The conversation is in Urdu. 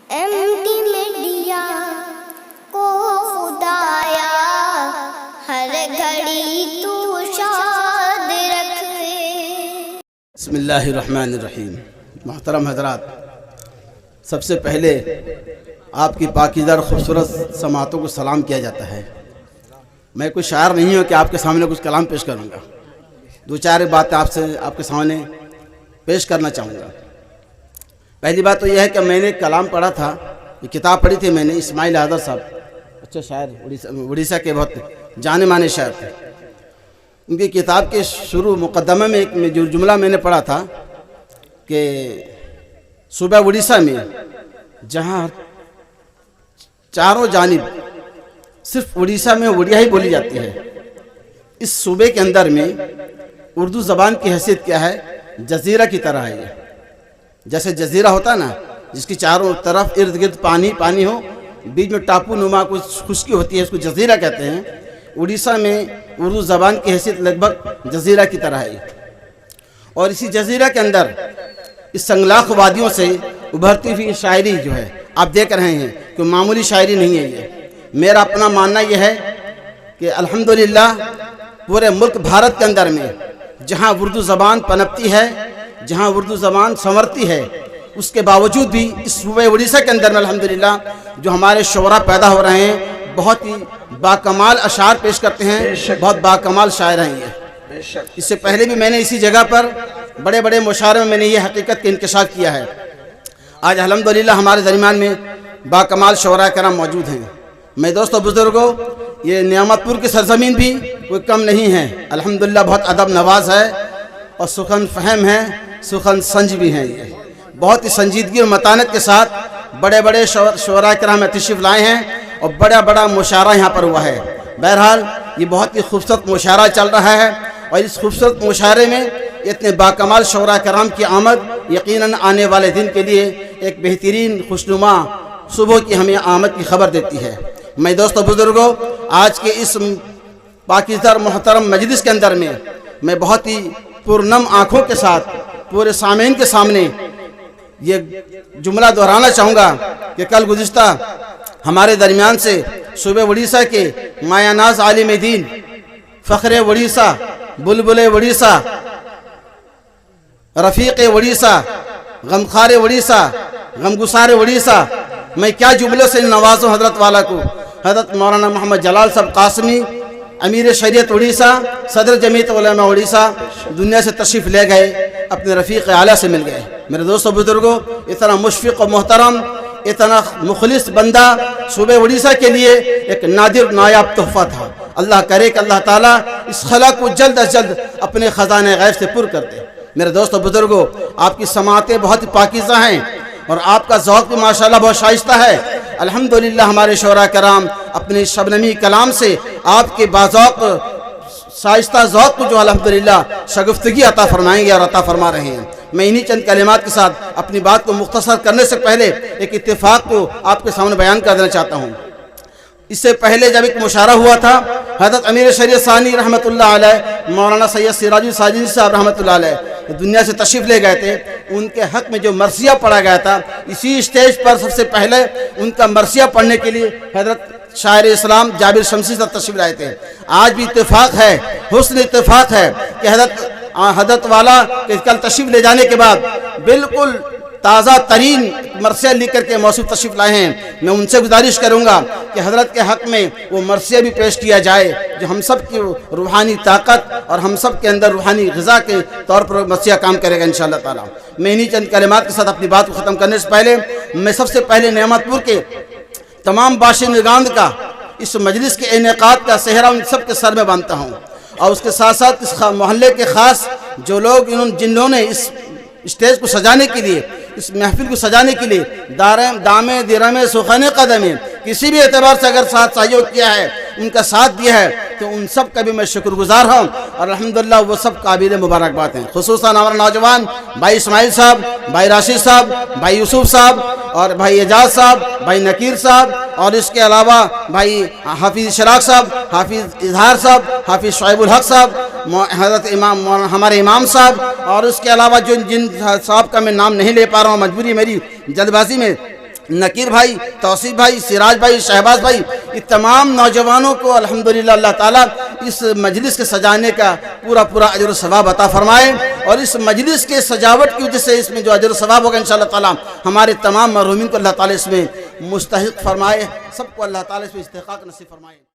MD میڈیا کو خدایا ہر گھڑی تو شاد رکھے۔ بسم اللہ الرحمن الرحیم۔ محترم حضرات، سب سے پہلے آپ کی پاکیزہ اور خوبصورت سماعتوں کو سلام کیا جاتا ہے۔ میں کوئی شاعر نہیں ہوں کہ آپ کے سامنے کچھ کلام پیش کروں گا، دو چار باتیں آپ کے سامنے پیش کرنا چاہوں گا۔ پہلی بات تو یہ ہے کہ میں نے کلام پڑھا تھا، یہ کتاب پڑھی تھی میں نے، اسماعیل حیدر صاحب اچھا شاعر اڑیسہ کے بہت جانے مانے شاعر تھے۔ ان کی کتاب کے شروع مقدمہ میں ایک جو جملہ میں نے پڑھا تھا کہ صوبہ اڑیسہ میں جہاں چاروں جانب صرف اڑیسہ میں اڑیا ہی بولی جاتی ہے، اس صوبے کے اندر میں اردو زبان کی حیثیت کیا ہے؟ جزیرہ کی طرح ہے۔ یہ جیسے جزیرہ ہوتا نا جس کی چاروں طرف ارد گرد پانی پانی ہو، بیچ میں ٹاپو نما کچھ خشکی ہوتی ہے، اس کو جزیرہ کہتے ہیں۔ اڑیسہ میں اردو زبان کی حیثیت لگ بھگ جزیرہ کی طرح ہے، اور اسی جزیرہ کے اندر اس سنگلاخ وادیوں سے ابھرتی ہوئی شاعری جو ہے آپ دیکھ رہے ہیں کہ معمولی شاعری نہیں ہے۔ یہ میرا اپنا ماننا یہ ہے کہ الحمدللہ پورے ملک بھارت کے اندر میں جہاں اردو زبان پنپتی ہے، جہاں اردو زبان سنورتی ہے، اس کے باوجود بھی اس صوبہ اڑیسہ کے اندر میں الحمدللہ جو ہمارے شعراء پیدا ہو رہے ہیں، بہت ہی باکمال اشعار پیش کرتے ہیں، بہت باکمال شاعر ہیں یہ۔ اس سے پہلے بھی میں نے اسی جگہ پر بڑے بڑے مشاعروں میں نے یہ حقیقت کا انکشاف کیا ہے۔ آج الحمدللہ ہمارے درمیان میں باکمال شعراء کرام موجود ہیں۔ میں دوستو بزرگوں، یہ نعمت پور کی سرزمین بھی کوئی کم نہیں ہے، الحمدللہ بہت ادب نواز ہے اور سخن فہم ہے، سخن سنج بھی ہیں۔ یہ بہت ہی سنجیدگی اور متانت کے ساتھ بڑے بڑے شعراء کرام تشریف لائے ہیں اور بڑا بڑا مشاعرہ یہاں پر ہوا ہے۔ بہرحال یہ بہت ہی خوبصورت مشاعرہ چل رہا ہے، اور اس خوبصورت مشاعرے میں اتنے باکمال شعراء کرام کی آمد یقیناً آنے والے دن کے لیے ایک بہترین خوشنما صبح کی ہمیں آمد کی خبر دیتی ہے۔ میں دوستو بزرگوں، آج کے اس پاکیزہ اور محترم مجلس کے اندر میں بہت ہی پرنم آنکھوں کے ساتھ پورے سامعین کے سامنے یہ جملہ دہرانا چاہوں گا کہ کل گزشتہ ہمارے درمیان سے صوبہ اڑیسہ کے مایہ ناز عالم دین، فخر اڑیسہ، بلبل اڑیسہ، رفیق اڑیسہ، غمخوار اڑیسہ، غمگسار اڑیسہ، میں کیا جملوں سے نوازوں حضرت والا کو۔ حضرت مولانا محمد جلال صاحب قاسمی، امیر شریعت اڑیسہ، صدر جمعیت علماء اڑیسہ، دنیا سے تشریف لے گئے، اپنے رفیق اعلیٰ سے مل گئے۔ میرے دوستو بزرگوں، اتنا مشفق و محترم، اتنا مخلص بندہ صوبہ اڑیسہ کے لیے ایک نادر نایاب تحفہ تھا۔ اللہ کرے کہ اللہ تعالیٰ اس خلا کو جلد از جلد اپنے خزانے غیب سے پر کر دے۔ میرے دوستو بزرگوں، آپ کی سماعتیں بہت پاکیزہ ہیں اور آپ کا ذوق بھی ماشاءاللہ بہت شائستہ ہے۔ الحمدللہ ہمارے شعراء کرام اپنے شبنمی کلام سے آپ کے باذوق شائستہ ذوق کو جو الحمدللہ شگفتگی عطا فرمائیں گے اور عطا فرما رہے ہیں۔ میں انہی چند کلمات کے ساتھ اپنی بات کو مختصر کرنے سے پہلے ایک اتفاق کو آپ کے سامنے بیان کر دینا چاہتا ہوں۔ اس سے پہلے جب ایک مشاعرہ ہوا تھا، حضرت امیر شریعت ثانی رحمۃ اللہ علیہ، مولانا سید سراج الساجدی صاحب رحمۃ اللہ علیہ دنیا سے تشریف لے گئے تھے۔ ان کے حق میں جو مرثیہ پڑھا گیا تھا، اسی اسٹیج پر سب سے پہلے ان کا مرثیہ پڑھنے کے لیے حضرت شاعر اسلام جابر شمسی صاحب تشریف لائے تھے۔ آج بھی اتفاق ہے، حسن اتفاق ہے کہ حضرت والا کے کل تشریف لے جانے کے بعد بالکل تازہ ترین مرثیہ لکھ کر کے موصوف تشریف لائے ہیں۔ میں ان سے گزارش کروں گا کہ حضرت کے حق میں وہ مرثیہ بھی پیش کیا جائے جو ہم سب کی روحانی طاقت اور ہم سب کے اندر روحانی غذا کے طور پر مرثیہ کام کرے گا انشاءاللہ تعالی۔ میں انہی چند کلمات کے ساتھ اپنی بات کو ختم کرنے سے پہلے میں سب سے پہلے نعمت پور کے تمام باشندگان کا اس مجلس کے انعقاد کا صحرا ان سب کے سر میں باندھتا ہوں، اور اس کے ساتھ ساتھ اس محلے کے خاص جو لوگ جنہوں نے اس اسٹیج کو سجانے کے لیے، اس محفل کو سجانے کے لیے دامے درمے سخن قدمے کسی بھی اعتبار سے اگر ساتھ سہیوگ کیا ہے، ان کا ساتھ دیا ہے، تو ان سب کا بھی میں شکر گزار ہوں، اور الحمدللہ وہ سب قابل مبارکباد ہیں۔ خصوصاً ہمارے نوجوان بھائی اسماعیل صاحب، بھائی راشد صاحب، بھائی یوسف صاحب اور بھائی اعجاز صاحب، بھائی نکیر صاحب، اور اس کے علاوہ بھائی حافظ شراق صاحب، حافظ اظہار صاحب، حافظ شعیب الحق صاحب، حضرت امام ہمارے امام صاحب، اور اس کے علاوہ جن صاحب کا میں نام نہیں لے پا رہا ہوں، مجبوری میری جلد بازی میں، نکیر بھائی، توصیف بھائی، سراج بھائی، شہباز بھائی، یہ تمام نوجوانوں کو الحمدللہ اللہ تعالیٰ اس مجلس کے سجانے کا پورا اجر و ثواب عطا فرمائے، اور اس مجلس کے سجاوٹ کی وجہ سے اس میں جو اجر و ثواب ہوگا انشاءاللہ تعالیٰ ہمارے تمام مرحومین کو اللہ تعالیٰ اس میں مستحق فرمائے، سب کو اللہ تعالیٰ اس میں استحقاق نصیب فرمائے۔